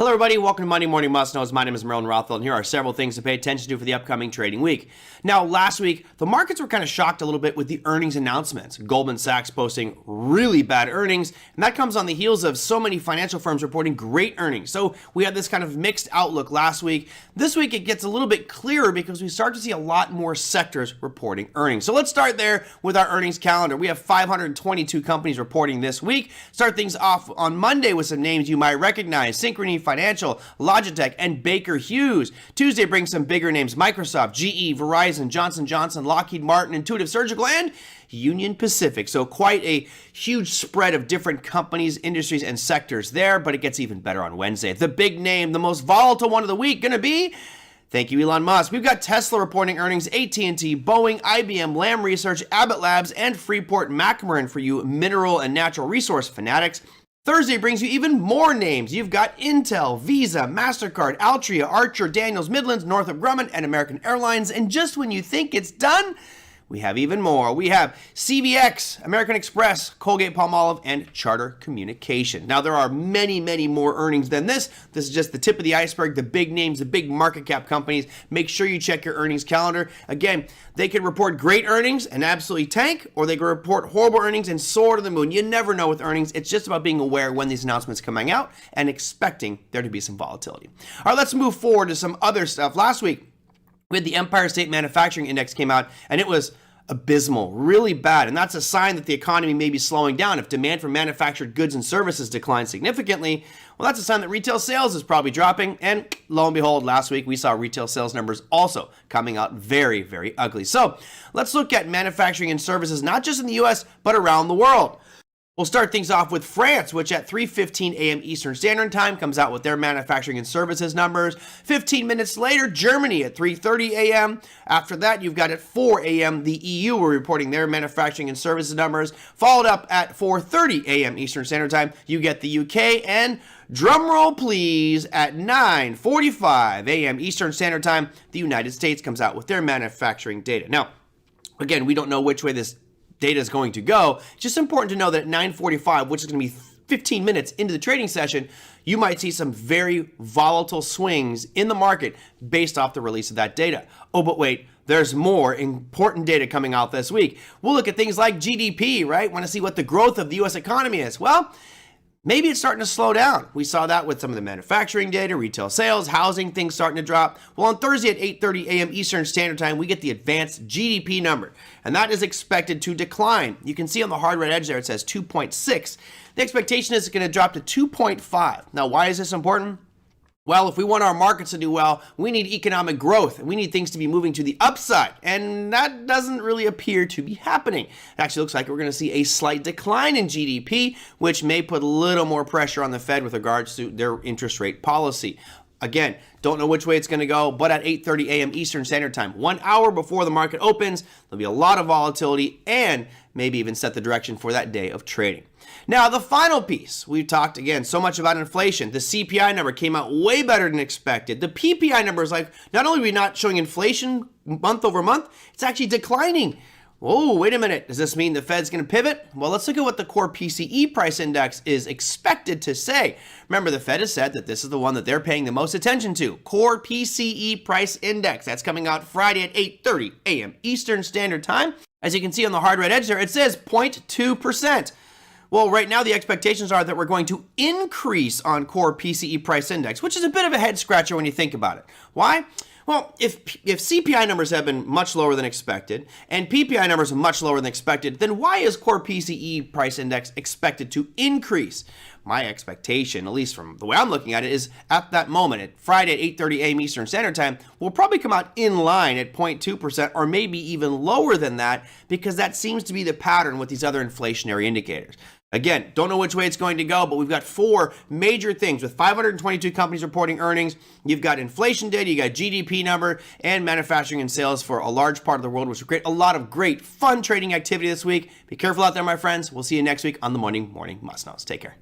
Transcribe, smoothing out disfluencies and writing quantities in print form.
Hello, everybody. Welcome to Monday Morning Must Knows. My name is Merlin Rothfeld, and here are several things to pay attention to for the upcoming trading week. Now, last week, the markets were kind of shocked a little bit with the earnings announcements. Goldman Sachs posting really bad earnings, and that comes on the heels of so many financial firms reporting great earnings. So we had this kind of mixed outlook last week. This week, it gets a little bit clearer because we start to see a lot more sectors reporting earnings. So let's start there with our earnings calendar. We have 522 companies reporting this week. Start things off on Monday with some names you might recognize: Synchrony Financial, Logitech, and Baker Hughes. Tuesday brings some bigger names: Microsoft, GE, Verizon, Johnson & Johnson, Lockheed Martin, Intuitive Surgical, and Union Pacific. So quite a huge spread of different companies, industries, and sectors there, but it gets even better on Wednesday. The big name, the most volatile one of the week, going to be, thank you, Elon Musk. We've got Tesla reporting earnings, AT&T, Boeing, IBM, Lam Research, Abbott Labs, and Freeport-McMoRan for you mineral and natural resource fanatics. Thursday brings you even more names. You've got Intel, Visa, MasterCard, Altria, Archer, Daniels, Midlands, Northrop Grumman, and American Airlines. And just when you think it's done, we have even more. We have CVX, American Express, Colgate-Palmolive, and Charter Communication. Now, there are many, many more earnings than this. This is just the tip of the iceberg, the big names, the big market cap companies. Make sure you check your earnings calendar. Again, they can report great earnings and absolutely tank, or they can report horrible earnings and soar to the moon. You never know with earnings. It's just about being aware when these announcements are coming out and expecting there to be some volatility. All right, let's move forward to some other stuff. Last week, we had the Empire State Manufacturing Index came out, and it was abysmal, really bad. And that's a sign that the economy may be slowing down. If demand for manufactured goods and services declines significantly, well, that's a sign that retail sales is probably dropping. And lo and behold, last week we saw retail sales numbers also coming out very, very ugly. So let's look at manufacturing and services, not just in the US, but around the world. We'll start things off with France, which at 3:15 a.m. Eastern Standard Time comes out with their manufacturing and services numbers. 15 minutes later, Germany at 3:30 a.m. After that, you've got at 4 a.m. the EU were reporting their manufacturing and services numbers. Followed up at 4:30 a.m. Eastern Standard Time, you get the UK, and drumroll please, at 9:45 a.m. Eastern Standard Time, the United States comes out with their manufacturing data. Now, again, we don't know which way this data is going to go. It's just important to know that at 9:45, which is going to be 15 minutes into the trading session, you might see some very volatile swings in the market based off the release of that data. Oh, but wait, there's more important data coming out this week. We'll look at things like GDP, right? Want to see what the growth of the U.S. economy is. Well, maybe it's starting to slow down. We saw that with some of the manufacturing data, retail sales, housing, things starting to drop. Well, on Thursday at 8:30 a.m. Eastern Standard Time, we get the advanced GDP number, and that is expected to decline. You can see on the hard red edge there, it says 2.6. The expectation is it's going to drop to 2.5. Now, why is this important? Well, if we want our markets to do well, we need economic growth, and we need things to be moving to the upside, and that doesn't really appear to be happening. It actually looks like we're going to see a slight decline in GDP, which may put a little more pressure on the Fed with regards to their interest rate policy. Again, don't know which way it's going to go, but at 8:30 a.m. Eastern Standard Time, 1 hour before the market opens, there'll be a lot of volatility and maybe even set the direction for that day of trading. Now, the final piece, we've talked again so much about inflation. The CPI number came out way better than expected. The PPI number is like, not only are we not showing inflation month over month, it's actually declining. Whoa, wait a minute. Does this mean the Fed's going to pivot? Well, let's look at what the core PCE price index is expected to say. Remember, the Fed has said that this is the one that they're paying the most attention to. Core PCE price index. That's coming out Friday at 8:30 a.m. Eastern Standard Time. As you can see on the hard red edge there, it says 0.2%. Well, right now the expectations are that we're going to increase on core PCE price index, which is a bit of a head scratcher when you think about it. Why? Well, if CPI numbers have been much lower than expected and PPI numbers are much lower than expected, then why is core PCE price index expected to increase? My expectation, at least from the way I'm looking at it, is at that moment, at Friday at 8:30 a.m. Eastern Standard Time, we'll probably come out in line at 0.2% or maybe even lower than that, because that seems to be the pattern with these other inflationary indicators. Again, don't know which way it's going to go, but we've got four major things with 522 companies reporting earnings. You've got inflation data, you got GDP number, and manufacturing and sales for a large part of the world, which will create a lot of great, fun trading activity this week. Be careful out there, my friends. We'll see you next week on the Morning Must Knows. Take care.